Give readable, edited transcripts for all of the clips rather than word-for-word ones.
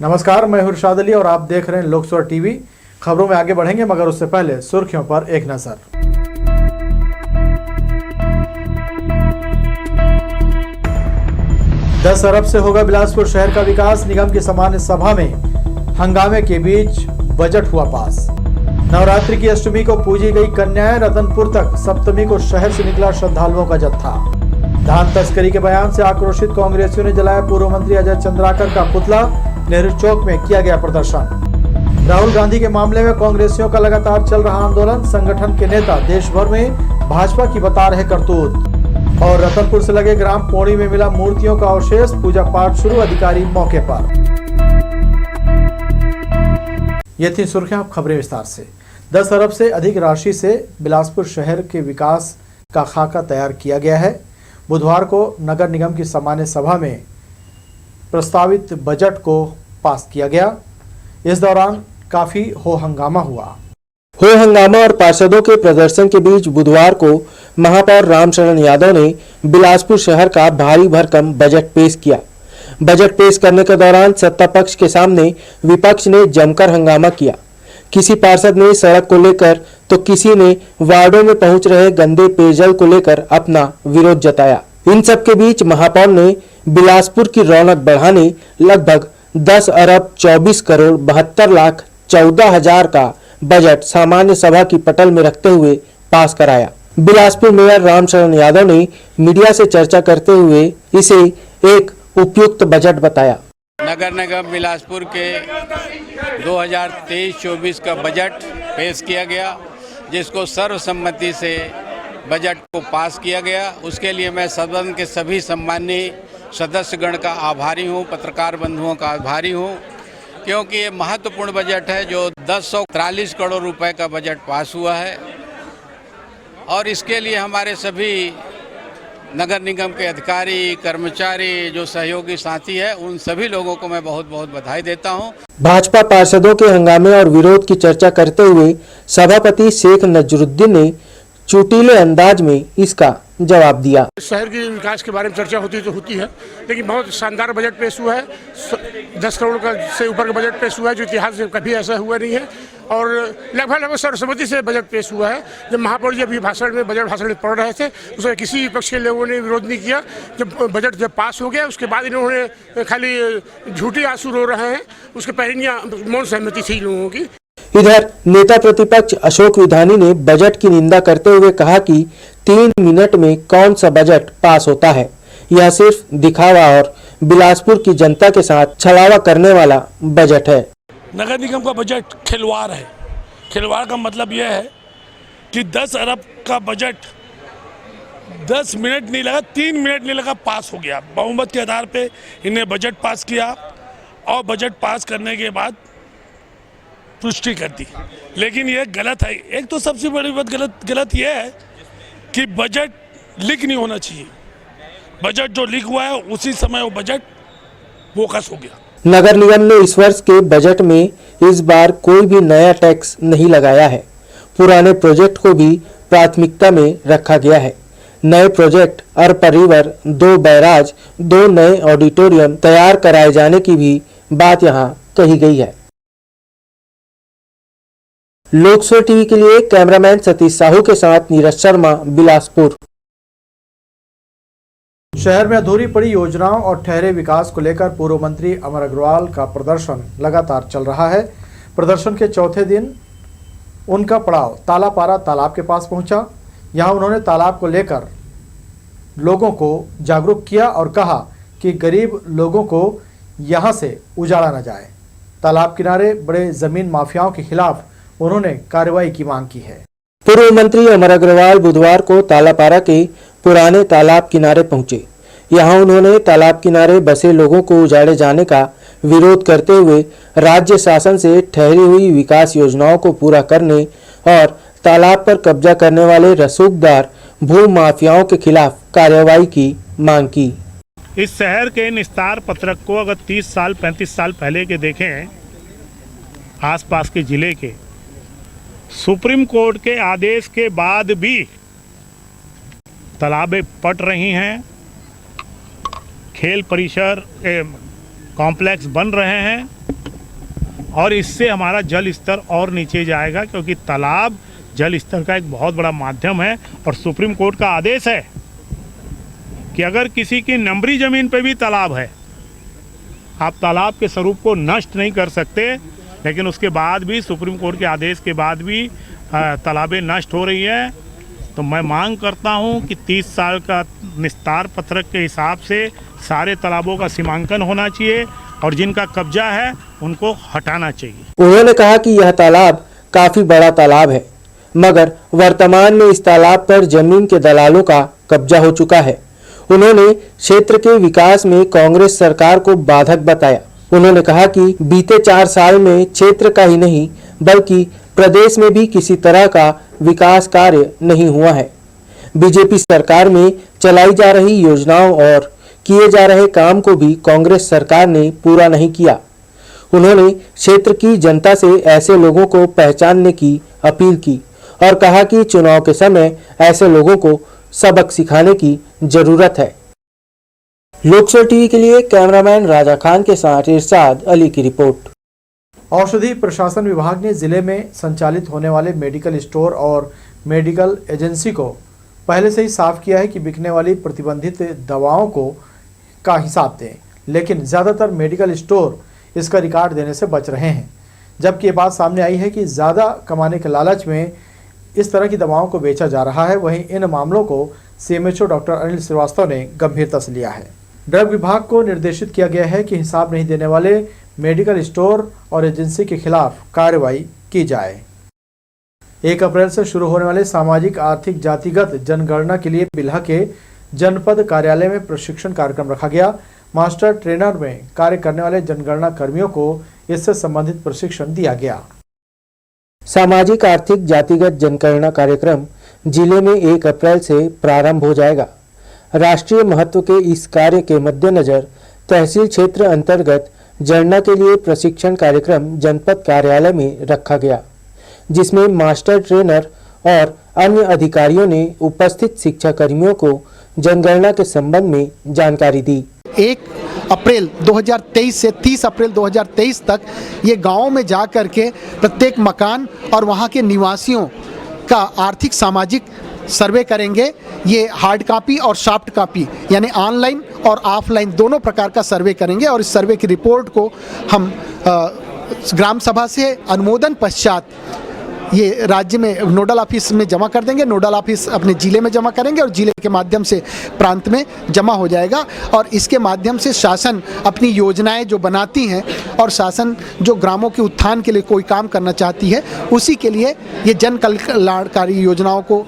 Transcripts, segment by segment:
नमस्कार, मैं हूं इरशाद अली और आप देख रहे हैं लोकसभा टीवी। खबरों में आगे बढ़ेंगे मगर उससे पहले सुर्खियों पर एक नजर। 10 अरब से होगा बिलासपुर शहर का विकास। निगम की सामान्य सभा में हंगामे के बीच बजट हुआ पास। नवरात्रि की अष्टमी को पूजी गई कन्याएं। रतनपुर तक सप्तमी को शहर से निकला श्रद्धालुओं का जत्था। धान तस्करी के बयान से आक्रोशित कांग्रेसियों ने जलाया पूर्व मंत्री अजय चंद्राकर का पुतला। नेहरू चौक में किया गया प्रदर्शन। राहुल गांधी के मामले में कांग्रेसियों का लगातार चल रहा आंदोलन। संगठन के नेता देश भर में भाजपा की बता रहे करतूत। और रतनपुर से लगे ग्राम पौड़ी में मिला मूर्तियों का अवशेष। पूजा पाठ शुरू, अधिकारी मौके पर। ये थी सुर्खियां, खबरें विस्तार से। 10 अरब से अधिक राशि से बिलासपुर शहर के विकास का खाका तैयार किया गया है। बुधवार को नगर निगम की सामान्य सभा में प्रस्तावित बजट को पास किया गया। इस दौरान काफी हो हंगामा और पार्षदों के प्रदर्शन के बीच बुधवार को महापौर रामशरण यादव ने बिलासपुर शहर का भारी भरकम बजट पेश किया। बजट पेश करने के दौरान सत्ता पक्ष के सामने विपक्ष ने जमकर हंगामा किया। किसी पार्षद ने सड़क को लेकर तो किसी ने वार्डों में पहुंच रहे गंदे पेयजल को लेकर अपना विरोध जताया। इन सब के बीच महापौर ने बिलासपुर की रौनक बढ़ाने लगभग 10 अरब 24 करोड़ 72 लाख 14 हजार का बजट सामान्य सभा की पटल में रखते हुए पास कराया। बिलासपुर मेयर रामशरण यादव ने मीडिया से चर्चा करते हुए इसे एक उपयुक्त बजट बताया। नगर निगम बिलासपुर के 2023-24 का बजट पेश किया गया, जिसको सर्वसम्मति से बजट को पास किया गया। उसके लिए मैं सदन के सभी सम्मानीय सदस्यगण का आभारी हूं, पत्रकार बंधुओं का आभारी हूं, क्योंकि ये महत्वपूर्ण बजट है जो 1043 करोड़ रुपए का बजट पास हुआ है। और इसके लिए हमारे सभी नगर निगम के अधिकारी, कर्मचारी, जो सहयोगी साथी है, उन सभी लोगों को मैं बहुत बहुत बधाई देता हूं। भाजपा पार्षदों के हंगामे और विरोध की चर्चा करते हुए सभापति शेख नजरुद्दीन ने चुटीले अंदाज में इसका जवाब दिया। शहर के विकास के बारे में चर्चा होती तो होती है, लेकिन बहुत शानदार बजट पेश हुआ है। 10 करोड़ का से ऊपर का बजट पेश हुआ है, जो इतिहास में कभी ऐसा हुआ नहीं है। और लगभग सर्वसम्मति से बजट पेश हुआ है। जब महापौर जी अभी बजट भाषण में पढ़ रहे थे, उसमें किसी विपक्ष के लोगों ने विरोध नहीं किया। जब पास हो गया, उसके बाद इन्होंने खाली झूठी आंसू रो रहे हैं। उसके पहले मौन सहमति थी लोगों की। इधर नेता प्रतिपक्ष अशोक विधानी ने बजट की निंदा करते हुए कहा कि 3 मिनट में कौन सा बजट पास होता है। यह सिर्फ दिखावा और बिलासपुर की जनता के साथ छलावा करने वाला बजट है। नगर निगम का बजट खिलवाड़ है। खिलवाड़ का मतलब यह है कि 10 अरब का बजट 10 मिनट नहीं लगा, 3 मिनट नहीं लगा, पास हो गया। बहुमत के आधार पे इन्हें बजट पास किया और बजट पास करने के बाद पुष्टि कर दी। लेकिन यह गलत है। एक तो सबसे बड़ी बात गलत यह है कि बजट लीक नहीं होना चाहिए। बजट जो लीक हुआ है उसी समय वो बजट बोकस हो गया। नगर निगम ने इस वर्ष के बजट में इस बार कोई भी नया टैक्स नहीं लगाया है। पुराने प्रोजेक्ट को भी प्राथमिकता में रखा गया है। नए प्रोजेक्ट अरपा रिवर, 2 बैराज, 2 नए ऑडिटोरियम तैयार कराए जाने की भी बात यहाँ कही गई है। लोकसभा टीवी के लिए कैमरामैन सतीश साहू के साथ नीरज शर्मा, बिलासपुर। शहर में अधूरी पड़ी योजनाओं और ठहरे विकास को लेकर पूर्व मंत्री अमर अग्रवाल का प्रदर्शन लगातार चल रहा है। प्रदर्शन के चौथे दिन उनका पड़ाव तालापारा तालाब के पास पहुंचा। यहां उन्होंने तालाब को लेकर लोगों को जागरूक किया और कहा कि गरीब लोगों को यहां से उजाड़ा न जाए। तालाब किनारे बड़े जमीन माफियाओं के खिलाफ उन्होंने कार्रवाई की मांग की है। पूर्व मंत्री अमर अग्रवाल बुधवार को तालापारा के पुराने तालाब किनारे पहुंचे। यहां उन्होंने तालाब किनारे बसे लोगों को उजाड़े जाने का विरोध करते हुए राज्य शासन से ठहरी हुई विकास योजनाओं को पूरा करने और तालाब पर कब्जा करने वाले रसूखदार भू माफियाओं के खिलाफ कार्रवाई की मांग की। इस शहर के निस्तार पत्रक को अगर 30 साल 35 साल पहले के देखें, आसपास के जिले के, सुप्रीम कोर्ट के आदेश के बाद भी तालाबें पट रही हैं, खेल परिसर कॉम्प्लेक्स बन रहे हैं और इससे हमारा जल स्तर और नीचे जाएगा, क्योंकि तालाब जल स्तर का एक बहुत बड़ा माध्यम है। और सुप्रीम कोर्ट का आदेश है कि अगर किसी की नंबरी ज़मीन पे भी तालाब है, आप तालाब के स्वरूप को नष्ट नहीं कर सकते। लेकिन उसके बाद भी सुप्रीम कोर्ट के आदेश के बाद भी तालाबें नष्ट हो रही हैं। तो मैं मांग करता हूं कि 30 साल का निस्तार पत्रक के हिसाब से सारे तालाबों का सीमांकन होना चाहिए और जिनका कब्जा है उनको हटाना चाहिए। उन्होंने कहा कि यह तालाब काफी बड़ा तालाब है, मगर वर्तमान में इस तालाब पर जमीन के दलालों का कब्जा हो चुका है। उन्होंने क्षेत्र के विकास में कांग्रेस सरकार को बाधक बताया। उन्होंने कहा कि बीते 4 साल में क्षेत्र का ही नहीं बल्कि प्रदेश में भी किसी तरह का विकास कार्य नहीं हुआ है। बीजेपी सरकार में चलाई जा रही योजनाओं और किए जा रहे काम को भी कांग्रेस सरकार ने पूरा नहीं किया। उन्होंने क्षेत्र की जनता से ऐसे लोगों को पहचानने की अपील की और कहा कि चुनाव के समय ऐसे लोगों को सबक सिखाने की जरूरत है। लोकसभा टीवी के लिए कैमरामैन राजा खान के साथ इरशाद अली की रिपोर्ट। औषधि प्रशासन विभाग ने जिले में संचालित होने वाले मेडिकल स्टोर और मेडिकल एजेंसी को पहले से ही साफ किया है कि बिकने वाली प्रतिबंधित दवाओं का हिसाब दें, लेकिन ज़्यादातर मेडिकल स्टोर इसका रिकॉर्ड देने से बच रहे हैं। जबकि ये बात सामने आई है कि ज़्यादा कमाने के लालच में इस तरह की दवाओं को बेचा जा रहा है। वहीं इन मामलों को CMHO डॉक्टर अनिल श्रीवास्तव ने गंभीरता से लिया है। ड्रग विभाग को निर्देशित किया गया है कि हिसाब नहीं देने वाले मेडिकल स्टोर और एजेंसी के खिलाफ कार्रवाई की जाए। 1 अप्रैल से शुरू होने वाले सामाजिक आर्थिक जातिगत जनगणना के लिए बिल्हा के जनपद कार्यालय में प्रशिक्षण कार्यक्रम रखा गया। मास्टर ट्रेनर में कार्य करने वाले जनगणना कर्मियों को इससे संबंधित प्रशिक्षण दिया गया। सामाजिक आर्थिक जातिगत जनगणना कार्यक्रम जिले में 1 अप्रैल से प्रारंभ हो जाएगा। राष्ट्रीय महत्व के इस कार्य के मद्देनजर तहसील क्षेत्र अंतर्गत जनगणना के लिए प्रशिक्षण कार्यक्रम जनपद कार्यालय में रखा गया, जिसमें मास्टर ट्रेनर और अन्य अधिकारियों ने उपस्थित शिक्षा कर्मियों को जनगणना के संबंध में जानकारी दी। 1 अप्रैल 2023 से 30 अप्रैल 2023 तक ये गाँव में जा कर के प्रत्येक मकान और वहाँ के निवासियों का आर्थिक सामाजिक सर्वे करेंगे। ये हार्ड कॉपी और सॉफ्ट कॉपी यानी ऑनलाइन और ऑफलाइन दोनों प्रकार का सर्वे करेंगे और इस सर्वे की रिपोर्ट को हम ग्राम सभा से अनुमोदन पश्चात ये राज्य में नोडल ऑफिस में जमा कर देंगे। नोडल ऑफिस अपने जिले में जमा करेंगे और जिले के माध्यम से प्रांत में जमा हो जाएगा और इसके माध्यम से शासन अपनी योजनाएं जो बनाती हैं और शासन जो ग्रामों के उत्थान के लिए कोई काम करना चाहती है उसी के लिए ये जन कल्याणकारी योजनाओं को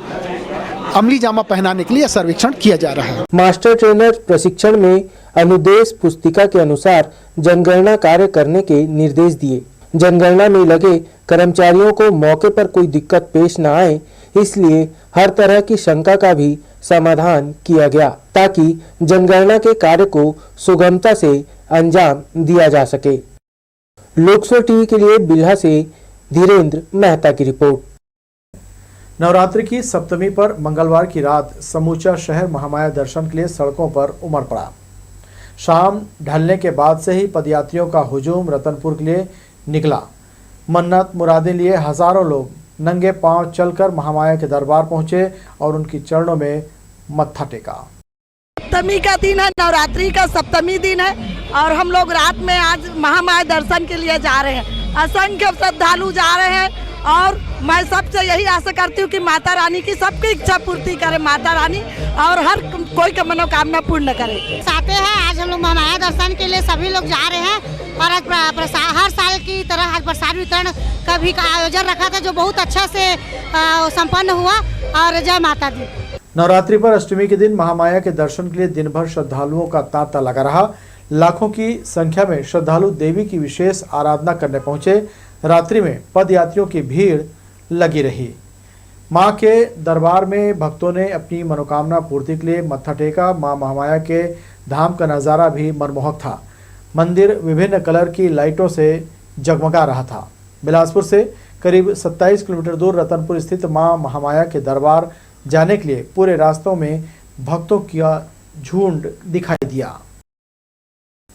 अमली जामा पहनाने के लिए सर्वेक्षण किया जा रहा है। मास्टर ट्रेनर प्रशिक्षण में अनुदेश पुस्तिका के अनुसार जनगणना कार्य करने के निर्देश दिए। जनगणना में लगे कर्मचारियों को मौके पर कोई दिक्कत पेश न आए, इसलिए हर तरह की शंका का भी समाधान किया गया ताकि जनगणना के कार्य को सुगमता से अंजाम दिया जा सके। लोकसभा टीवी के लिए बिल्हा से धीरेन्द्र मेहता की रिपोर्ट। नवरात्रि की सप्तमी पर मंगलवार की रात समूचा शहर महामाया दर्शन के लिए सड़कों पर उमड़ पड़ा। शाम ढलने के बाद से ही पदयात्रियों का हुजूम रतनपुर के लिए निकला। मन्नत मुरादें लिए हजारों लोग नंगे पांव चलकर महामाया के दरबार पहुंचे और उनकी चरणों में मत्था टेका। सप्तमी का दिन है, नवरात्रि का सप्तमी दिन है और हम लोग रात में आज महामाया दर्शन के लिए जा रहे हैं। असंख्य श्रद्धालु जा रहे हैं और मैं सबसे यही आशा करती हूँ कि माता रानी की सबकी इच्छा पूर्ति करे, माता रानी और हर कोई का मनोकामना पूर्ण करे। आते हैं आज हम लोग महामाया दर्शन के लिए सभी लोग जा रहे हैं और आज हर साल की तरह आज प्रसाद वितरण का भी आयोजन रखा था जो बहुत अच्छा से संपन्न हुआ और जय माता दी। नवरात्रि पर अष्टमी के दिन महामाया के दर्शन के लिए दिन भर श्रद्धालुओं का तांता लगा रहा। लाखों की संख्या में श्रद्धालु देवी की विशेष आराधना करने पहुंचे। रात्रि में पदयात्रियों की भीड़ लगी रही। मां के दरबार में भक्तों ने अपनी मनोकामना पूर्ति के लिए मत्था टेका। मां महामाया के धाम का नज़ारा भी मनमोहक था। मंदिर विभिन्न कलर की लाइटों से जगमगा रहा था। बिलासपुर से करीब 27 किलोमीटर दूर रतनपुर स्थित मां महामाया के दरबार जाने के लिए पूरे रास्तों में भक्तों का झुंड दिखाई दिया।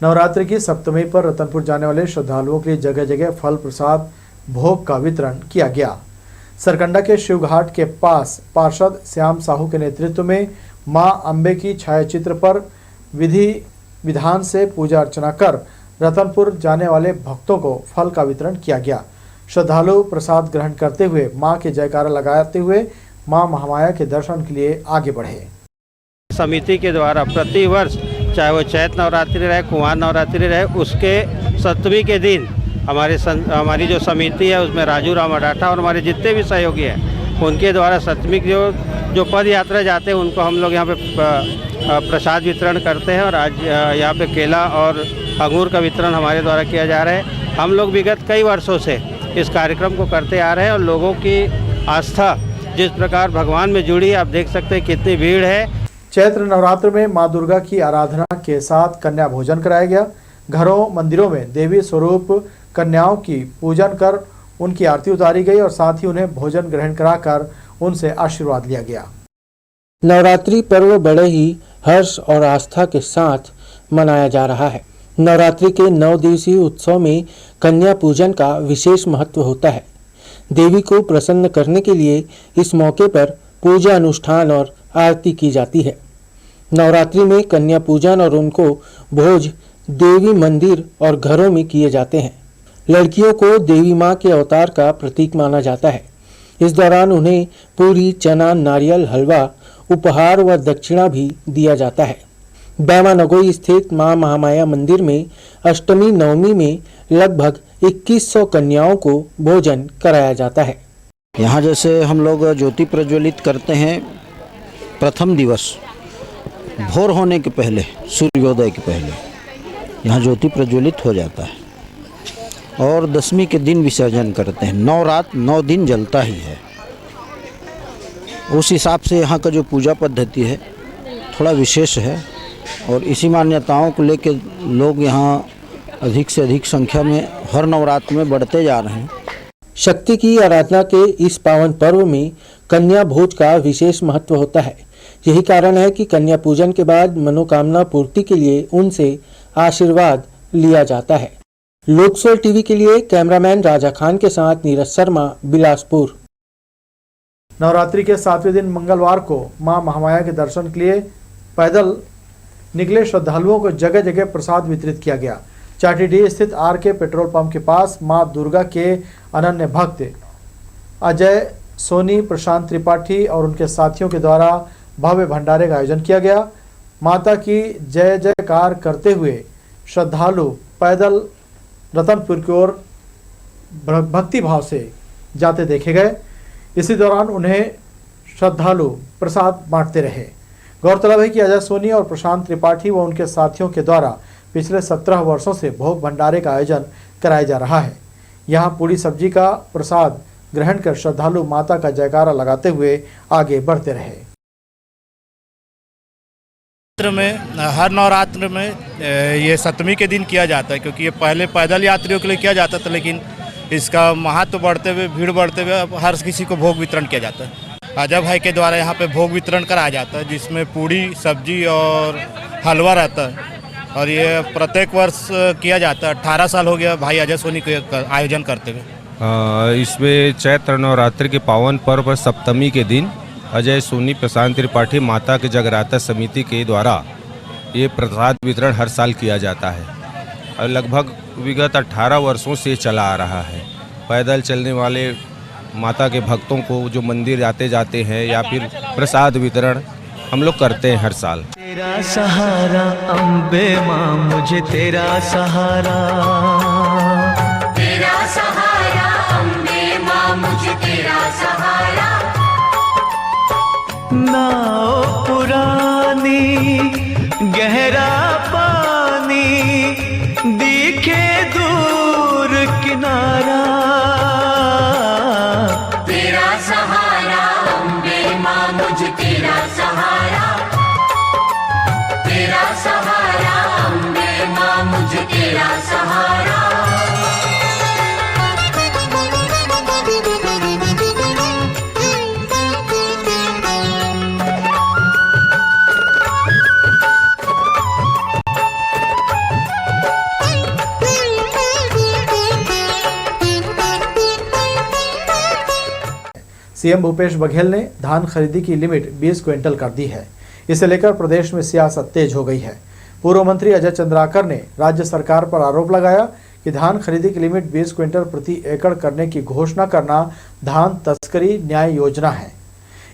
नवरात्रि की सप्तमी पर रतनपुर जाने वाले श्रद्धालुओं के लिए जगह जगह फल प्रसाद भोग का वितरण किया गया। सरकंडा के शिवघाट के पास पार्षद श्याम साहू के नेतृत्व में मां अम्बे की छायाचित्र पर विधि विधान से पूजा अर्चना कर रतनपुर जाने वाले भक्तों को फल का वितरण किया गया। श्रद्धालु प्रसाद ग्रहण करते हुए मां के जयकारा लगाते हुए मां महामाया के दर्शन के लिए आगे बढ़े। समिति के द्वारा प्रतिवर्ष चाहे वो चैत नवरात्रि रहे, कुंवार नवरात्रि रहे, उसके सप्तमी के दिन हमारी जो समिति है उसमें राजू राम अडाठा और हमारे जितने भी सहयोगी हैं उनके द्वारा सप्तमी की जो पद यात्रा जाते हैं उनको हम लोग यहाँ पे प्रसाद वितरण करते हैं। और आज यहाँ पे केला और अंगूर का वितरण हमारे द्वारा किया जा रहा है। हम लोग विगत कई वर्षों से इस कार्यक्रम को करते आ रहे हैं और लोगों की आस्था जिस प्रकार भगवान में जुड़ी, आप देख सकते हैं कितनी भीड़ है। चैत्र नवरात्र में मां दुर्गा की आराधना के साथ कन्या भोजन कराया गया। घरों मंदिरों में देवी स्वरूप कन्याओं की पूजन कर उनकी आरती उतारी गई और साथ ही उन्हें भोजन ग्रहण कराकर उनसे आशीर्वाद लिया गया। नवरात्रि पर्व बड़े ही हर्ष और आस्था के साथ मनाया जा रहा है। नवरात्रि के 9 दिवसीय उत्सव में कन्या पूजन का विशेष महत्व होता है। देवी को प्रसन्न करने के लिए इस मौके पर पूजा अनुष्ठान और आरती की जाती है। नवरात्रि में कन्या पूजन और उनको भोज देवी मंदिर और घरों में किए जाते हैं। लड़कियों को देवी माँ के अवतार का प्रतीक माना जाता है। इस दौरान उन्हें पूरी, चना, नारियल, हलवा, उपहार व दक्षिणा भी दिया जाता है। बैमा नगोई स्थित मां महामाया मंदिर में अष्टमी नवमी में लगभग 2100 कन्याओं को भोजन कराया जाता है। यहाँ जैसे हम लोग ज्योति प्रज्वलित करते हैं प्रथम दिवस भोर होने के पहले, सूर्योदय के पहले यहाँ ज्योति प्रज्वलित हो जाता है और दशमी के दिन विसर्जन करते हैं। 9 रात 9 दिन जलता ही है। उस हिसाब से यहाँ का जो पूजा पद्धति है थोड़ा विशेष है और इसी मान्यताओं को लेकर लोग यहाँ अधिक से अधिक संख्या में हर नवरात्र में बढ़ते जा रहे हैं। शक्ति की आराधना के इस पावन पर्व में कन्या भोज का विशेष महत्व होता है। यही कारण है कि कन्या पूजन के बाद मनोकामना पूर्ति के लिए उनसे आशीर्वाद लिया जाता है। लोकसोल टीवी के लिए कैमरामैन राजा खान के साथ नीरज शर्मा, बिलासपुर। नवरात्रि के 7वें दिन मंगलवार को मां महामाया के दर्शन के लिए पैदल निकले श्रद्धालुओं को जगह जगह प्रसाद वितरित किया गया। चाटीडीह स्थित आरके पेट्रोल पंप के पास मां दुर्गा के अनन्य भक्त अजय सोनी, प्रशांत त्रिपाठी और उनके साथियों के द्वारा भव्य भंडारे का आयोजन किया गया। माता की जय जयकार करते हुए श्रद्धालु पैदल रतनपुर की ओर भक्ति भाव से जाते देखे गए। इसी दौरान उन्हें श्रद्धालु प्रसाद बांटते रहे। गौरतलब है कि अजय सोनी और प्रशांत त्रिपाठी व उनके साथियों के द्वारा पिछले 17 वर्षों से भोग भंडारे का आयोजन कराया जा रहा है। यहाँ पूरी सब्जी का प्रसाद ग्रहण कर श्रद्धालु माता का जयकारा लगाते हुए आगे बढ़ते रहे। में हर नवरात्र में ये सप्तमी के दिन किया जाता है, क्योंकि ये पहले पैदल यात्रियों के लिए किया जाता था, लेकिन इसका महत्व बढ़ते हुए, भीड़ बढ़ते हुए अब हर किसी को भोग वितरण किया जाता है। अजय भाई के द्वारा यहाँ पे भोग वितरण कराया जाता है, जिसमें पूड़ी, सब्जी और हलवा रहता है और ये प्रत्येक वर्ष किया जाता है। 18 साल हो गया भाई अजय सोनी के आयोजन करते हुए। इसमें चैत्र नवरात्रि के पावन पर्व पर सप्तमी के दिन अजय सोनी, प्रशांत त्रिपाठी माता के जगराता समिति के द्वारा ये प्रसाद वितरण हर साल किया जाता है और लगभग विगत 18 वर्षों से चला आ रहा है। पैदल चलने वाले माता के भक्तों को जो मंदिर आते जाते हैं या फिर प्रसाद वितरण हम लोग करते हैं हर साल। तेरा सहारा अम्बे माँ, मुझे तेरा सहारा, तेरा सहारा अम्बे माँ, मुझे तेरा सहारा। नाव पुरानी गहरा पानी, दिखे दूर किनारा, तेरा सहारा अम्बे माँ, मुझे तेरा सहारा, तेरा सहारा अम्बे माँ, मुझे तेरा सहारा। सीएम भूपेश बघेल ने धान खरीदी की लिमिट 20 क्विंटल कर दी है। इसे लेकर प्रदेश में सियासत तेज हो गई है। पूर्व मंत्री अजय चंद्राकर ने राज्य सरकार पर आरोप लगाया कि धान खरीदी की लिमिट 20 क्विंटल प्रति एकड़ करने की घोषणा करना धान तस्करी न्याय योजना है।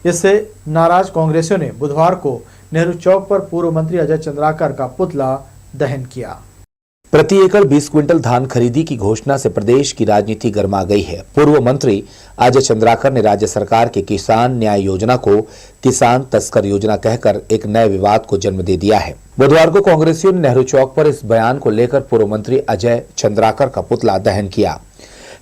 इससे नाराज कांग्रेसियों ने बुधवार को नेहरू चौक पर पूर्व मंत्री अजय चंद्राकर का पुतला दहन किया। प्रति एकड़ 20 क्विंटल धान खरीदी की घोषणा से प्रदेश की राजनीति गर्मा गई है। पूर्व मंत्री अजय चंद्राकर ने राज्य सरकार के किसान न्याय योजना को किसान तस्कर योजना कहकर एक नए विवाद को जन्म दे दिया है। बुधवार को कांग्रेसियों ने नेहरू चौक पर इस बयान को लेकर पूर्व मंत्री अजय चंद्राकर का पुतला दहन किया।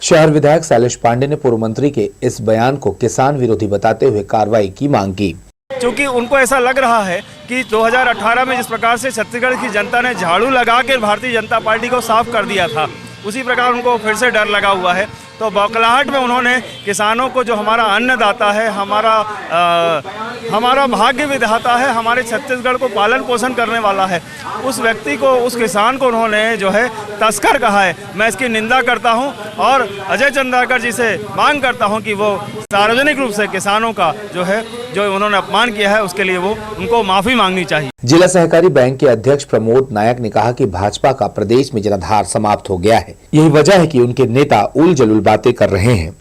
शहर विधायक शैलेश पांडे ने पूर्व मंत्री के इस बयान को किसान विरोधी बताते हुए कार्रवाई की मांग की। क्योंकि उनको ऐसा लग रहा है कि 2018 में जिस प्रकार से छत्तीसगढ़ की जनता ने झाड़ू लगा के भारतीय जनता पार्टी को साफ कर दिया था, उसी प्रकार उनको फिर से डर लगा हुआ है। तो बौखलाहट में उन्होंने किसानों को, जो हमारा अन्नदाता है, हमारा भाग्य विधाता है, हमारे छत्तीसगढ़ को पालन पोषण करने वाला है, उस व्यक्ति को, उस किसान को उन्होंने जो है तस्कर कहा है। मैं इसकी निंदा करता हूं और अजय चंद्राकर जी से मांग करता हूं कि वो सार्वजनिक रूप से किसानों का जो उन्होंने अपमान किया है उसके लिए वो उनको माफी मांगनी चाहिए। जिला सहकारी बैंक के अध्यक्ष प्रमोद नायक ने कहा कि भाजपा का प्रदेश में जनाधार समाप्त हो गया है। यही वजह है कि उनके नेता उल जलूल बातें कर रहे हैं।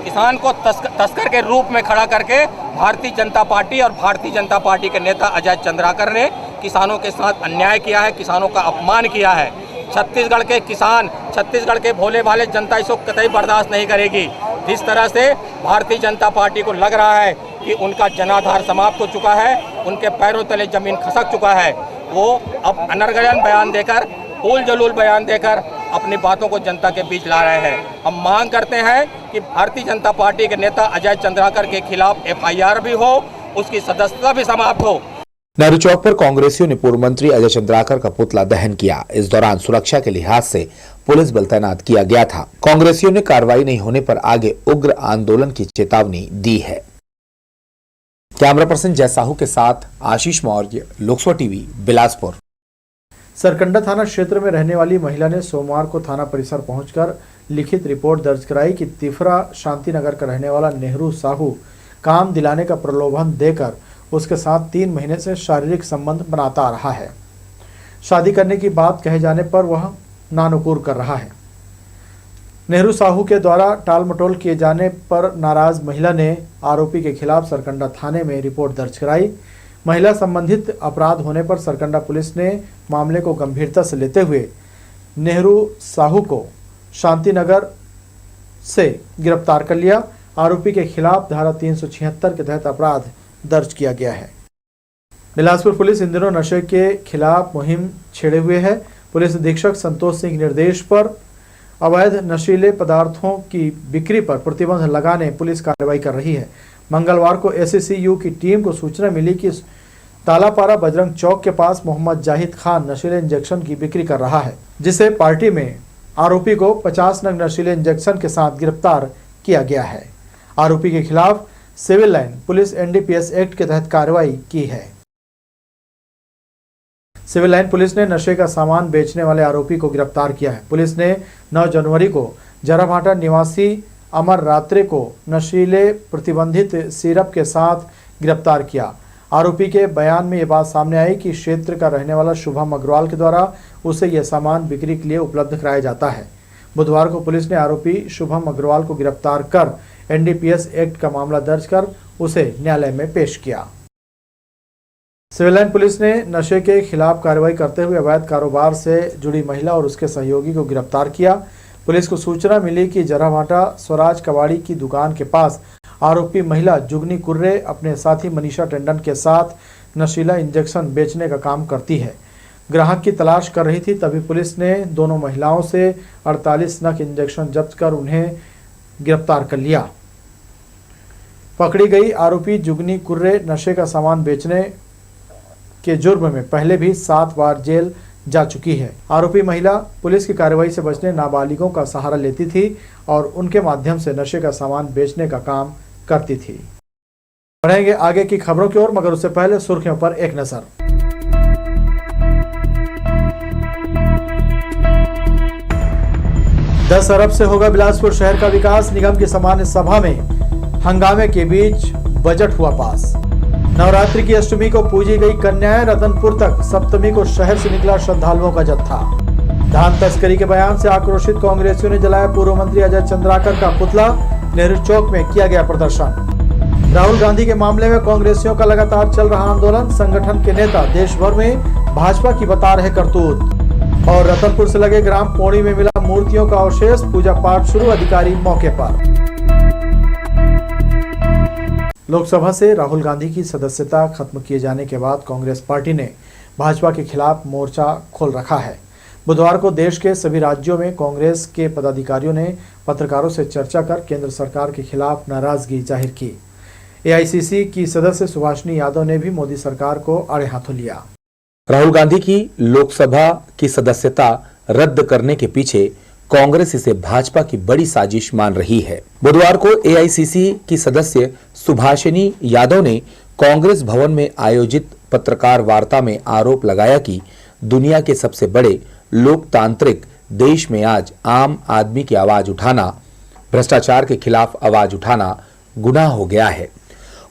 किसान को तस्कर के रूप में खड़ा करके भारतीय जनता पार्टी और भारतीय जनता पार्टी के नेता अजय चंद्राकर ने किसानों के साथ अन्याय किया है, किसानों का अपमान किया है। छत्तीसगढ़ के किसान, छत्तीसगढ़ के भोले भाले जनता इसको कतई बर्दाश्त नहीं करेगी। जिस तरह से भारतीय जनता पार्टी को लग रहा है कि उनका जनाधार समाप्त हो चुका है, उनके पैरों तले जमीन खसक चुका है, वो अब अनर्गल बयान देकर, उल जलूल बयान देकर अपनी बातों को जनता के बीच ला रहे हैं। हम मांग करते हैं कि भारतीय जनता पार्टी के नेता अजय चंद्राकर के खिलाफ FIR भी हो, उसकी सदस्यता भी समाप्त हो। नेहरू चौक पर कांग्रेसियों ने पूर्व मंत्री अजय चंद्राकर का पुतला दहन किया। इस दौरान सुरक्षा के लिहाज से पुलिस बल तैनात किया गया था। कांग्रेसियों ने कार्रवाई नहीं होने पर आगे उग्र आंदोलन की चेतावनी दी है। कैमरा पर्सन जय साहू के साथ आशीष मौर्य, लोकसभा टीवी, बिलासपुर। सरकंडा थाना क्षेत्र में रहने वाली महिला ने सोमवार को थाना परिसर पहुंचकर लिखित रिपोर्ट दर्ज कराई कि तिफरा शांतिनगर का रहने वाला नेहरू साहू काम दिलाने का प्रलोभन देकर उसके साथ 3 महीने से शारीरिक संबंध बनाता आ रहा है। शादी करने की बात कहे जाने पर वह नानुकुर कर रहा है। नेहरू साहू के द्वारा टाल मटोल किए जाने पर नाराज महिला ने आरोपी के खिलाफ सरकंडा थाने में रिपोर्ट दर्ज कराई। महिला संबंधित अपराध होने पर सरकंडा पुलिस ने मामले को गंभीरता से लेते हुए नेहरू साहू को शांतिनगर से गिरफ्तार कर लिया। आरोपी के खिलाफ धारा 376 के तहत अपराध दर्ज किया गया है। बिलासपुर पुलिस इन दिनों नशे के खिलाफ मुहिम छेड़े हुए है। पुलिस अधीक्षक संतोष सिंह के निर्देश पर अवैध नशीले पदार्थों की बिक्री पर प्रतिबंध लगाने पुलिस कार्रवाई कर रही है। मंगलवार को SCCU की टीम को सूचना मिली कि तालापारा बजरंग चौक के पास मोहम्मद जाहिद खान नशीले इंजेक्शन की बिक्री कर रहा है, जिसे पार्टी में आरोपी को 50 नग नशीले इंजेक्शन के साथ गिरफ्तार किया गया है। आरोपी के खिलाफ civil line police NDPS act के तहत कार्रवाई की है। सिविल लाइन पुलिस ने नशे का सामान बेचने वाले आरोपी को गिरफ्तार किया है। पुलिस ने 9 जनवरी को जराभाटा निवासी अमर रात्रे को नशीले प्रतिबंधित सिरप के साथ गिरफ्तार किया। आरोपी के बयान में ये बात सामने आई कि क्षेत्र का रहने वाला शुभम अग्रवाल के द्वारा उसे यह सामान बिक्री के लिए उपलब्ध कराया जाता है। बुधवार को पुलिस ने आरोपी शुभम अग्रवाल को गिरफ्तार कर NDPS एक्ट का मामला दर्ज कर उसे न्यायालय में पेश किया। सिविल लाइन पुलिस ने नशे के खिलाफ कार्रवाई करते हुए अवैध कारोबार से जुड़ी महिला और उसके सहयोगी को गिरफ्तार किया। पुलिस को सूचना मिली कि जराभाटा स्वराज कबाड़ी की दुकान के पास आरोपी महिला जुगनी कुर्रे अपने साथी मनीषा टंडन के साथ नशीला इंजेक्शन बेचने का काम करती है। ग्राहक की तलाश कर रही थी, तभी पुलिस ने दोनों महिलाओं से 48 नग इंजेक्शन जब्त कर उन्हें गिरफ्तार कर लिया। पकड़ी गई आरोपी जुगनी कुर्रे नशे का सामान बेचने के जुर्म में पहले भी 7 बार जेल जा चुकी है। आरोपी महिला पुलिस की कार्रवाई से बचने नाबालिगों का सहारा लेती थी और उनके माध्यम से नशे का सामान बेचने का काम करती थी। बढ़ेंगे आगे की खबरों की ओर, मगर उससे पहले सुर्खियों पर एक नजर। $10 अरब से होगा बिलासपुर शहर का विकास। निगम की सामान्य सभा में हंगामे के बीच बजट हुआ पास। नवरात्रि की अष्टमी को पूजी गई कन्याएं, रतनपुर तक सप्तमी को शहर से निकला श्रद्धालुओं का जत्था। धान तस्करी के बयान से आक्रोशित कांग्रेसियों ने जलाया पूर्व मंत्री अजय चंद्राकर का पुतला। नेहरू चौक में किया गया प्रदर्शन। राहुल गांधी के मामले में कांग्रेसियों का लगातार चल रहा आंदोलन। संगठन के नेता देश भर में भाजपा की बता रहे करतूत। और रतनपुर से लगे ग्राम पौड़ी में मिला मूर्तियों का अवशेष। पूजा पाठ शुरू, अधिकारी मौके पर। लोकसभा से राहुल गांधी की सदस्यता खत्म किए जाने के बाद कांग्रेस पार्टी ने भाजपा के खिलाफ मोर्चा खोल रखा है। बुधवार को देश के सभी राज्यों में कांग्रेस के पदाधिकारियों ने पत्रकारों से चर्चा कर केंद्र सरकार के खिलाफ नाराजगी जाहिर की। एआईसीसी की सदस्य सुभाषिनी यादव ने भी मोदी सरकार को आड़े हाथों लिया। राहुल गांधी की लोकसभा की सदस्यता रद्द करने के पीछे कांग्रेस इसे भाजपा की बड़ी साजिश मान रही है। बुधवार को एआईसीसी की सदस्य सुभाषिनी यादव ने कांग्रेस भवन में आयोजित पत्रकार वार्ता में आरोप लगाया कि दुनिया के सबसे बड़े लोकतांत्रिक देश में आज आम आदमी की आवाज उठाना, भ्रष्टाचार के खिलाफ आवाज उठाना गुनाह हो गया है।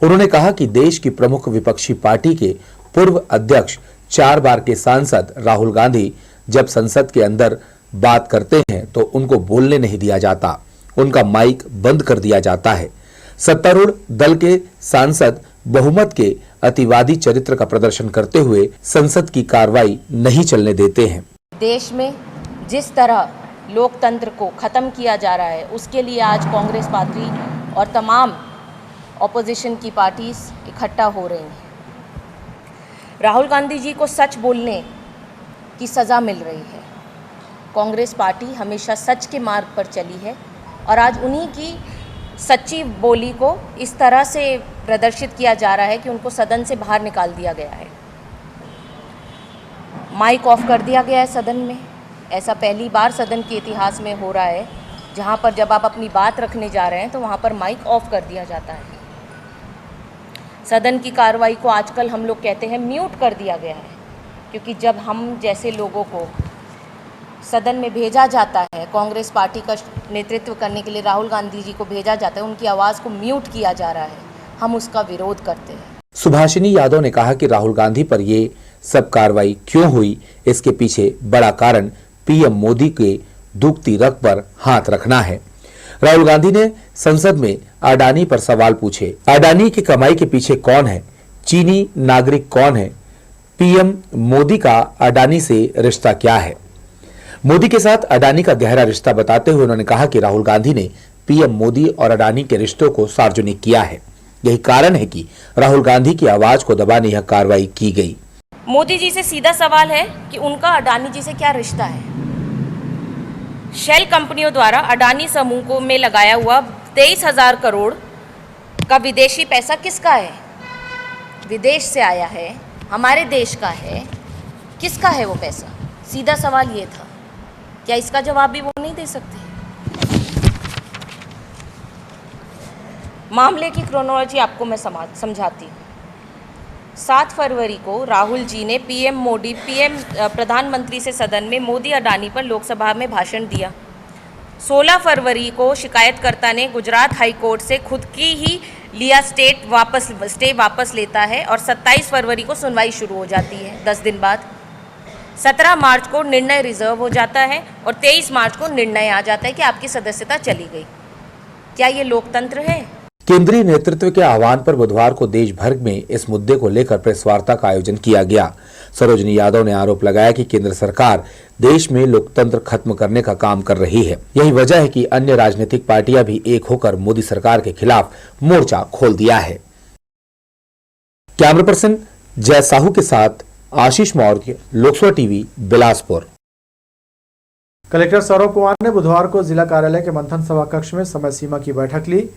उन्होंने कहा कि देश की प्रमुख विपक्षी पार्टी के पूर्व अध्यक्ष, 4 बार के सांसद राहुल गांधी जब संसद के अंदर बात करते हैं तो उनको बोलने नहीं दिया जाता, उनका माइक बंद कर दिया जाता है। सत्तारूढ़ दल के सांसद बहुमत के अतिवादी चरित्र का प्रदर्शन करते हुए संसद की कार्रवाई नहीं चलने देते हैं। देश में जिस तरह लोकतंत्र को खत्म किया जा रहा है, उसके लिए आज कांग्रेस पार्टी और तमाम ऑपोजिशन की पार्टीज इकट्ठा हो रही हैं। राहुल गांधी जी को सच बोलने की सज़ा मिल रही है। कांग्रेस पार्टी हमेशा सच के मार्ग पर चली है और आज उन्हीं की सच्ची बोली को इस तरह से प्रदर्शित किया जा रहा है कि उनको सदन से बाहर निकाल दिया गया है। माइक ऑफ कर दिया गया है सदन में। ऐसा पहली बार सदन के इतिहास में हो रहा है जहां पर जब आप अपनी बात रखने जा रहे हैं तो वहां पर माइक ऑफ कर दिया जाता है। सदन की कार्रवाई को आजकल हम लोग कहते हैं म्यूट कर दिया गया है, क्योंकि जब हम जैसे लोगों को सदन में भेजा जाता है, कांग्रेस पार्टी का नेतृत्व करने के लिए राहुल गांधी जी को भेजा जाता है, उनकी आवाज़ को म्यूट किया जा रहा है। हम उसका विरोध करते हैं। सुभाषिनी यादव ने कहा कि राहुल गांधी पर ये सब कार्रवाई क्यों हुई, इसके पीछे बड़ा कारण पीएम मोदी के दुखती रग पर हाथ रखना है। राहुल गांधी ने संसद में अडानी पर सवाल पूछे। अडानी की कमाई के पीछे कौन है? चीनी नागरिक कौन है? पीएम मोदी का अडानी से रिश्ता क्या है? मोदी के साथ अडानी का गहरा रिश्ता बताते हुए उन्होंने कहा कि राहुल गांधी ने पीएम मोदी और अडानी के रिश्तों को सार्वजनिक किया है। यही कारण है कि राहुल गांधी की आवाज को दबाने यह कार्रवाई की गई। मोदी जी से सीधा सवाल है कि उनका अडानी जी से क्या रिश्ता है। शेल कंपनियों द्वारा अडानी समूह को में लगाया हुआ 23,000 करोड़ का विदेशी पैसा किसका है? विदेश से आया है, हमारे देश का है, किसका है वो पैसा? सीधा सवाल ये था। क्या इसका जवाब भी वो नहीं दे सकते? मामले की क्रोनोलॉजी आपको मैं समझाती हूँ। 7 फरवरी को राहुल जी ने पीएम प्रधानमंत्री से सदन में मोदी अडानी पर लोकसभा में भाषण दिया। 16 फरवरी को शिकायतकर्ता ने गुजरात हाई कोर्ट से खुद की ही लिया स्टे वापस लेता है और 27 फरवरी को सुनवाई शुरू हो जाती है 10 दिन बाद। 17 मार्च को निर्णय रिजर्व हो जाता है और 23 मार्च को निर्णय आ जाता है कि आपकी सदस्यता चली गई। क्या ये लोकतंत्र है? केंद्रीय नेतृत्व के आह्वान पर बुधवार को देश भर में इस मुद्दे को लेकर प्रेस वार्ता का आयोजन किया गया। सरोजिनी यादव ने आरोप लगाया कि केंद्र सरकार देश में लोकतंत्र खत्म करने का काम कर रही है। यही वजह है कि अन्य राजनीतिक पार्टियां भी एक होकर मोदी सरकार के खिलाफ मोर्चा खोल दिया है। कैमरा पर्सन जय साहू के साथ आशीष मौर्य, लोकसभा टीवी, बिलासपुर। कलेक्टर सौरभ कुमार ने बुधवार को जिला कार्यालय के मंथन सभा कक्ष में समय सीमा की बैठक ली।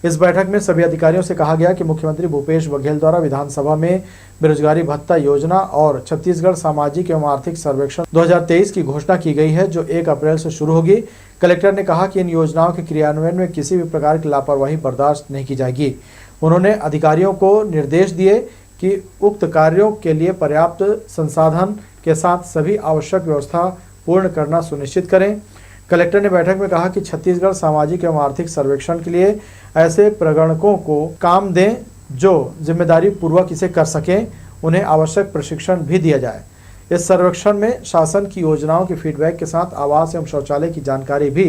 इस बैठक में सभी अधिकारियों से कहा गया कि मुख्यमंत्री भूपेश बघेल द्वारा विधानसभा में बेरोजगारी भत्ता योजना और छत्तीसगढ़ सामाजिक एवं आर्थिक सर्वेक्षण 2023 की घोषणा की गई है, जो 1 अप्रैल से शुरू होगी। कलेक्टर ने कहा कि इन योजनाओं के क्रियान्वयन में किसी भी प्रकार की लापरवाही बर्दाश्त नहीं की जाएगी। उन्होंने अधिकारियों को निर्देश दिए कि उक्त कार्यों के लिए पर्याप्त संसाधन के साथ सभी आवश्यक व्यवस्था पूर्ण करना सुनिश्चित करें। कलेक्टर ने बैठक में कहा कि छत्तीसगढ़ सामाजिक एवं आर्थिक सर्वेक्षण के लिए ऐसे प्रगणकों को काम दें जो जिम्मेदारी पूर्वक इसे कर सकें। उन्हें आवश्यक प्रशिक्षण भी दिया जाए। इस सर्वेक्षण में शासन की योजनाओं के फीडबैक के साथ आवास एवं शौचालय की जानकारी भी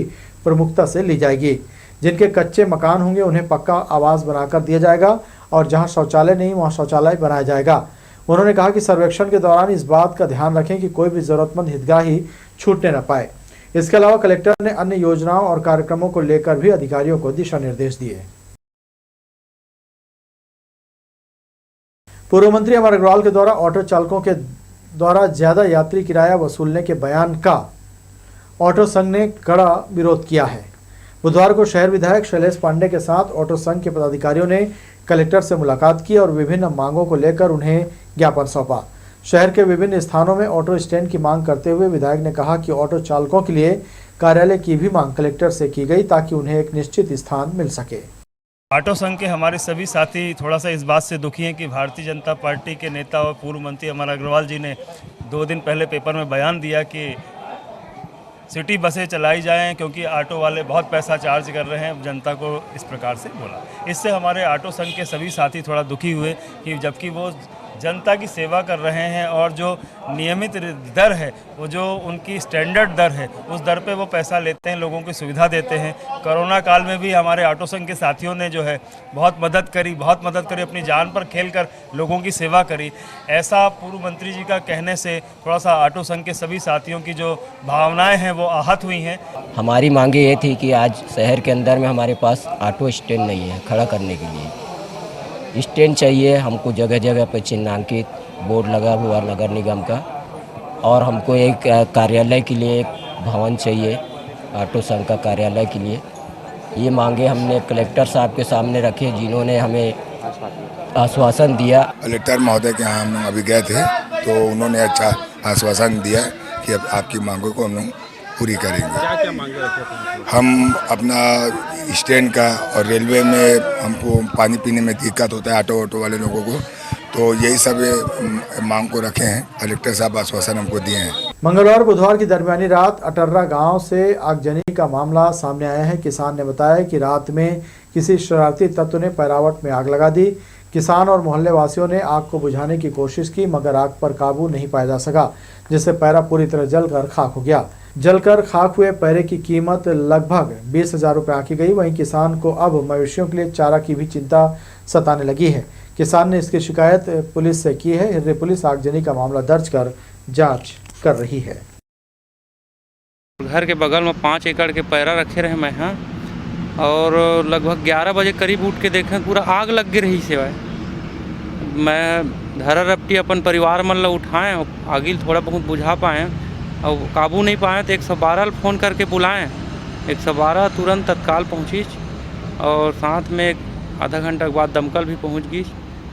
प्रमुखता से ली जाएगी। जिनके कच्चे मकान होंगे उन्हें पक्का आवास बनाकर दिया जाएगा और जहां शौचालय नहीं वहां शौचालय बनाया जाएगा। उन्होंने कहा कि सर्वेक्षण के दौरान इस बात का ध्यान रखें कि कोई भी जरूरतमंद हितग्राही छूटने न पाए। इसके अलावा कलेक्टर ने अन्य योजनाओं और कार्यक्रमों को लेकर भी अधिकारियों को दिशा निर्देश दिए। पूर्व मंत्री अमर अग्रवाल के द्वारा ऑटो चालकों के द्वारा ज्यादा यात्री किराया वसूलने के बयान का ऑटो संघ ने कड़ा विरोध किया है। बुधवार को शहर विधायक शैलेश पांडे के साथ ऑटो संघ के पदाधिकारियों ने कलेक्टर से मुलाकात की और विभिन्न मांगों को लेकर उन्हें ज्ञापन सौंपा। शहर के विभिन्न स्थानों में ऑटो स्टैंड की मांग करते हुए विधायक ने कहा कि ऑटो चालकों के लिए कार्यालय की भी मांग कलेक्टर से की गई ताकि उन्हें एक निश्चित स्थान मिल सके। ऑटो संघ के हमारे सभी साथी थोड़ा सा इस बात से दुखी हैं कि भारतीय जनता पार्टी के नेता और पूर्व मंत्री अमर अग्रवाल जी ने 2 दिन पहले पेपर में बयान दिया कि सिटी बसें चलाई जाएं क्योंकि ऑटो वाले बहुत पैसा चार्ज कर रहे हैं, जनता को इस प्रकार से बोला। इससे हमारे ऑटो संघ के सभी साथी थोड़ा दुखी हुए कि जबकि वो जनता की सेवा कर रहे हैं और जो नियमित दर है वो जो उनकी स्टैंडर्ड दर है उस दर पे वो पैसा लेते हैं, लोगों की सुविधा देते हैं। कोरोना काल में भी हमारे ऑटो संघ के साथियों ने जो है बहुत मदद करी, अपनी जान पर खेलकर लोगों की सेवा करी। ऐसा पूर्व मंत्री जी का कहने से थोड़ा सा ऑटो संघ के सभी साथियों की जो भावनाएं हैं वो आहत हुई हैं। हमारी मांगे ये थी कि आज शहर के अंदर में हमारे पास ऑटो स्टैंड नहीं है खड़ा करने के लिए। स्टैंड चाहिए हमको, जगह जगह पर चिन्हांकित बोर्ड लगा हुआ नगर निगम का, और हमको एक कार्यालय के लिए एक भवन चाहिए ऑटो संघ का कार्यालय के लिए। ये मांगे हमने कलेक्टर साहब के सामने रखे जिन्होंने हमें आश्वासन दिया। कलेक्टर महोदय के यहाँ हम लोग अभी गए थे तो उन्होंने अच्छा आश्वासन दिया कि अब आपकी मांगों को हम लोग पूरी करेंगे। क्या मांगे रखे थे? हम अपना स्टैंड का और रेलवे में हमको पानी पीने में दिक्कत होता है ऑटो वाले लोगों को, तो यही सब मांग को रखे हैं। कलेक्टर साहब आश्वासन हमको दिए हैं। मंगलवार बुधवार की दरमियानी रात अटर्रा गांव से आगजनी का मामला सामने आया है। किसान ने बताया कि रात में किसी शरारती तत्व ने पैरावट में आग लगा दी। किसान और मोहल्ले वासियों ने आग को बुझाने की कोशिश की मगर आग पर काबू नहीं पाया जा सका, जिससे पैरा पूरी तरह जलकर खाक हो गया। जलकर खाक हुए पैरे की कीमत लगभग 20,000 रुपये आंकी गई। वहीं किसान को अब मवेशियों के लिए चारा की भी चिंता सताने लगी है। किसान ने इसकी शिकायत पुलिस से की है। हिर्रे पुलिस आगजनी का मामला दर्ज कर जांच कर रही है। घर के बगल में 5 एकड़ के पैरा रखे रहे मैं, हाँ, और लगभग 11 बजे करीब उठ के देखें पूरा आग लग गई रही सेवाए। मैं धरा रपटी अपन परिवार मन ला उठाएँ और आगिल थोड़ा बहुत बुझा पाएँ और काबू नहीं पाए तो 112 फ़ोन करके बुलाएं। 112 तुरंत तत्काल पहुँची और साथ में आधा घंटा के बाद दमकल भी पहुँच गई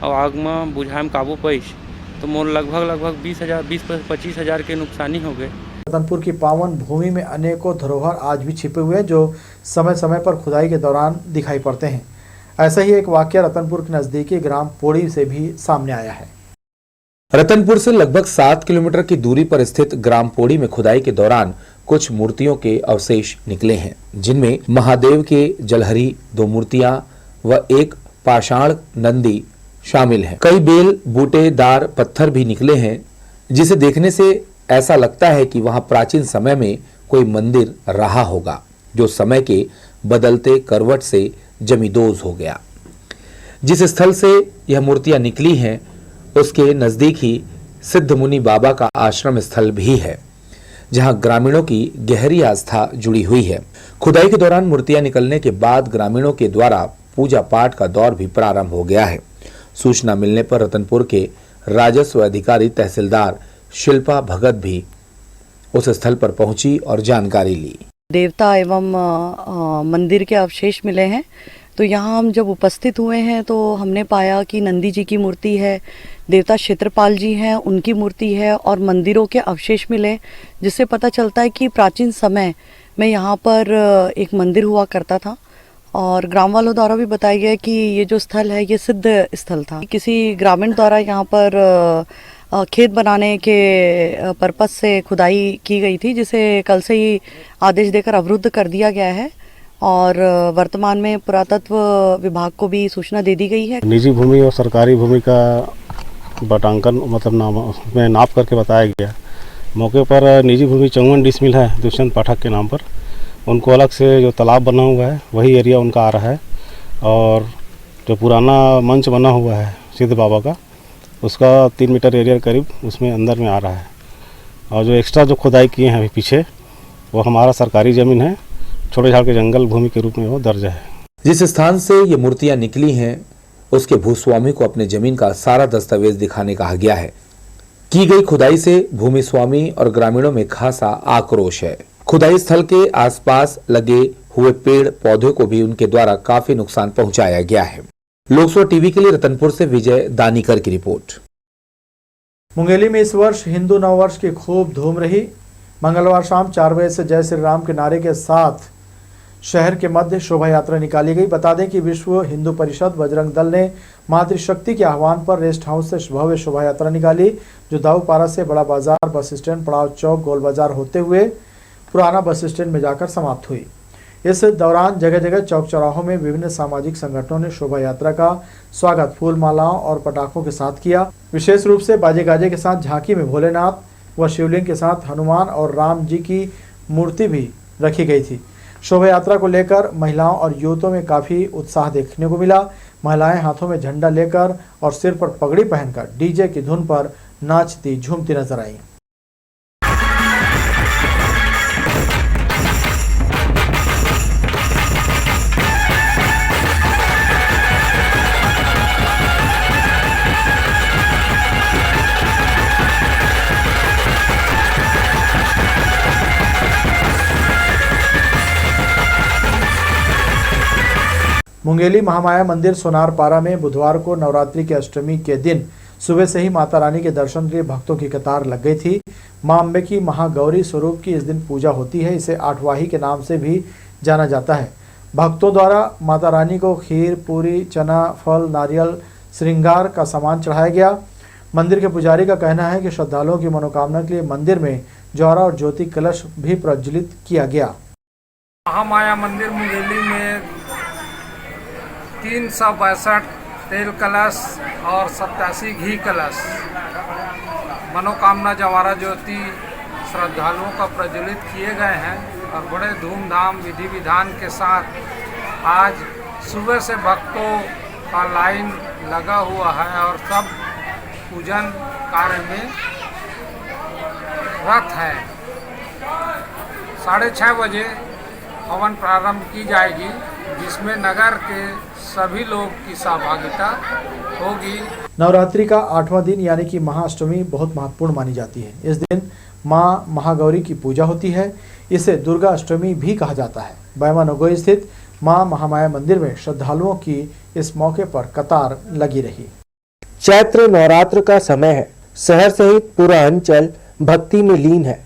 और आग में बुझाए में काबू पैस तो मोर लगभग 20-25 हज़ार के नुकसानी हो गए। रतनपुर की पावन भूमि में अनेकों धरोहर आज भी छिपे हुए हैं जो समय समय पर खुदाई के दौरान दिखाई पड़ते हैं। ऐसा ही एक वाकया रतनपुर के नज़दीकी ग्राम पोड़ी से भी सामने आया है। रतनपुर से लगभग 7 किलोमीटर की दूरी पर स्थित ग्राम पोड़ी में खुदाई के दौरान कुछ मूर्तियों के अवशेष निकले हैं, जिनमें महादेव के जलहरी 2 मूर्तियां व एक पाषाण नंदी शामिल हैं। कई बेल बूटेदार पत्थर भी निकले हैं, जिसे देखने से ऐसा लगता है कि वहां प्राचीन समय में कोई मंदिर रहा होगा, जो समय के बदलते करवट से जमींदोज हो गया। जिस स्थल से यह मूर्तियां निकली हैं उसके नजदीक ही सिद्ध मुनि बाबा का आश्रम स्थल भी है, जहां ग्रामीणों की गहरी आस्था जुड़ी हुई है। खुदाई के दौरान मूर्तियां निकलने के बाद ग्रामीणों के द्वारा पूजा पाठ का दौर भी प्रारंभ हो गया है। सूचना मिलने पर रतनपुर के राजस्व अधिकारी तहसीलदार शिल्पा भगत भी उस स्थल पर पहुंची और जानकारी ली। देवता एवं मंदिर के अवशेष मिले हैं, तो यहाँ हम जब उपस्थित हुए हैं तो हमने पाया कि नंदी जी की मूर्ति है, देवता क्षेत्रपाल जी हैं उनकी मूर्ति है और मंदिरों के अवशेष मिले, जिससे पता चलता है कि प्राचीन समय में यहाँ पर एक मंदिर हुआ करता था। और ग्राम वालों द्वारा भी बताया गया कि ये जो स्थल है ये सिद्ध स्थल था। किसी ग्रामीण द्वारा यहाँ पर खेत बनाने के पर्पस से खुदाई की गई थी, जिसे कल से ही आदेश देकर अवरुद्ध कर दिया गया है और वर्तमान में पुरातत्व विभाग को भी सूचना दे दी गई है। निजी भूमि और सरकारी भूमि का बटांकन मतलब उसमें नाप करके बताया गया। मौके पर निजी भूमि 54 डिसमिल है दुष्यंत पाठक के नाम पर। उनको अलग से जो तालाब बना हुआ है वही एरिया उनका आ रहा है, और जो पुराना मंच बना हुआ है सिद्ध बाबा का, उसका 3 मीटर एरिया करीब उसमें अंदर में आ रहा है। और जो एक्स्ट्रा जो खुदाई किए हैं अभी पीछे, वो हमारा सरकारी ज़मीन है, छोटे झाड़ के जंगल भूमि के रूप में वो दर्ज है। जिस स्थान से ये मूर्तियां निकली हैं उसके भूस्वामी को अपने जमीन का सारा दस्तावेज दिखाने कहा गया है। की गई खुदाई से भूमि स्वामी और ग्रामीणों में खासा आक्रोश है। खुदाई स्थल के आसपास लगे हुए पेड़ पौधों को भी उनके द्वारा काफी नुकसान पहुंचाया गया है। लोकसभा टीवी के लिए रतनपुर से विजय दानीकर की रिपोर्ट। मुंगेली में इस वर्ष हिंदू नववर्ष की खूब धूम रही। मंगलवार शाम 4 बजे से जय श्री राम के नारे के साथ शहर के मध्य शोभा यात्रा निकाली गई। बता दें कि विश्व हिंदू परिषद बजरंग दल ने मातृशक्ति के आह्वान पर रेस्ट हाउस से भव्य शोभा यात्रा निकाली, जो दाऊपारा से बड़ा बाजार, बस स्टैंड, पड़ाव चौक, गोल बाजार होते हुए पुराना बस स्टैंड में जाकर समाप्त हुई। इस दौरान जगह जगह चौक चौराहों में विभिन्न सामाजिक संगठनों ने शोभा यात्रा का स्वागत फूल मालाओं और पटाखों के साथ किया। विशेष रूप से बाजे गाजे के साथ झांकी में भोलेनाथ व शिवलिंग के साथ हनुमान और राम जी की मूर्ति भी रखी गई थी। शोभा यात्रा को लेकर महिलाओं और युवकों में काफी उत्साह देखने को मिला। महिलाएं हाथों में झंडा लेकर और सिर पर पगड़ी पहनकर डीजे की धुन पर नाचती झूमती नजर आईं। मुंगेली महामाया मंदिर सोनारपारा में बुधवार को नवरात्रि की अष्टमी के दिन सुबह से ही माता रानी के दर्शन के लिए भक्तों की कतार लग गई थी। मां अम्बे की महागौरी स्वरूप की इस दिन पूजा होती है। इसे आठवाही के नाम से भी जाना जाता है। भक्तों द्वारा माता रानी को खीर, पूरी, चना, फल, नारियल, श्रृंगार का सामान चढ़ाया गया। मंदिर के पुजारी का कहना है कि श्रद्धालुओं की मनोकामना के लिए मंदिर में ज्वारा और ज्योति कलश भी प्रज्वलित किया गया। महामाया मंदिर मुंगेली में 362 तेल कलश और 87 घी कलश, मनोकामना जवारा ज्योति श्रद्धालुओं का प्रज्वलित किए गए हैं और बड़े धूमधाम विधि विधान के साथ आज सुबह से भक्तों का लाइन लगा हुआ है और सब पूजन कार्य में रत है। 6:30 बजे हवन प्रारंभ की जाएगी, जिसमें नगर के सभी लोग की सहभागिता होगी। नवरात्रि का 8वां दिन यानी कि महाअष्टमी बहुत महत्वपूर्ण मानी जाती है। इस दिन मां महागौरी की पूजा होती है। इसे दुर्गा अष्टमी भी कहा जाता है। बैमा नगोई स्थित मां महामाया मंदिर में श्रद्धालुओं की इस मौके पर कतार लगी रही। चैत्र नवरात्र का समय है। शहर सहित पूरा अंचल भक्ति में लीन है।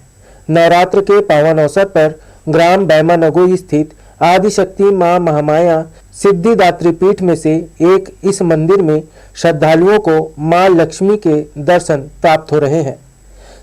नवरात्र के पावन अवसर पर ग्राम बैमा नगोई स्थित आदिशक्ति मां महामाया सिद्धिदात्री पीठ में से एक इस मंदिर में श्रद्धालुओं को मां लक्ष्मी के दर्शन प्राप्त हो रहे हैं।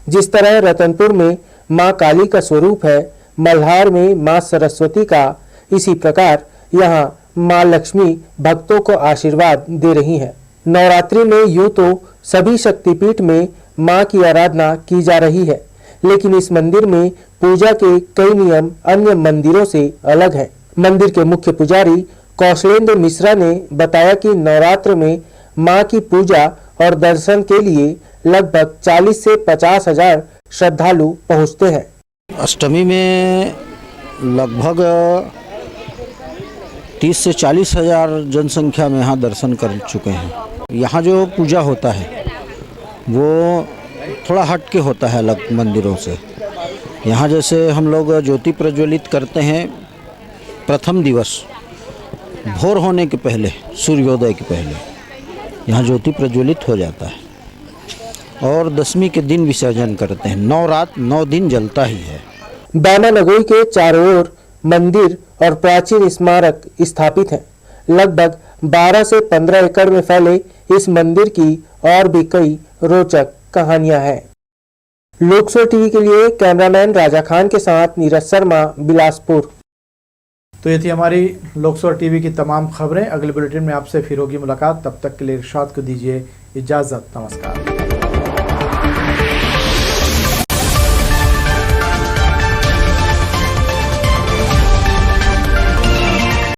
जिस तरह रतनपुर में मां काली का स्वरूप है, मल्हार में मां सरस्वती का, इसी प्रकार यहां मां लक्ष्मी भक्तों को आशीर्वाद दे रही हैं। नवरात्रि में यूं तो सभी शक्तिपीठ में मां की आराधना की जा रही है, लेकिन इस मंदिर में पूजा के कई नियम अन्य मंदिरों से अलग हैं। मंदिर के मुख्य पुजारी कौशलेंद्र मिश्रा ने बताया कि नवरात्र में मां की पूजा और दर्शन के लिए लगभग 40 से 50 हजार श्रद्धालु पहुंचते हैं। अष्टमी में लगभग 30 से 40 हजार जनसंख्या में यहाँ दर्शन कर चुके हैं। यहाँ जो पूजा होता है वो थोड़ा हट के होता है अलग मंदिरों से। यहाँ जैसे हम लोग ज्योति प्रज्वलित करते हैं प्रथम दिवस भोर होने के पहले, सूर्योदय के पहले यहाँ ज्योति प्रज्वलित हो जाता है और दशमी के दिन विसर्जन करते हैं। 9 रात 9 दिन जलता ही है। बैमा नगोई के चारों ओर मंदिर और प्राचीन स्मारक स्थापित हैं। लगभग 12 से 15 एकड़ में फैले इस मंदिर की और भी कई रोचक कहानियां हैं। लोकसभा टीवी के लिए कैमरामैन राजा खान के साथ नीरज शर्मा, बिलासपुर। तो ये थी हमारी लोकसभा टीवी की तमाम खबरें। अगले बुलेटिन में आपसे फिर होगी मुलाकात। तब तक के लिए इरशाद को दीजिए इजाजत। नमस्कार।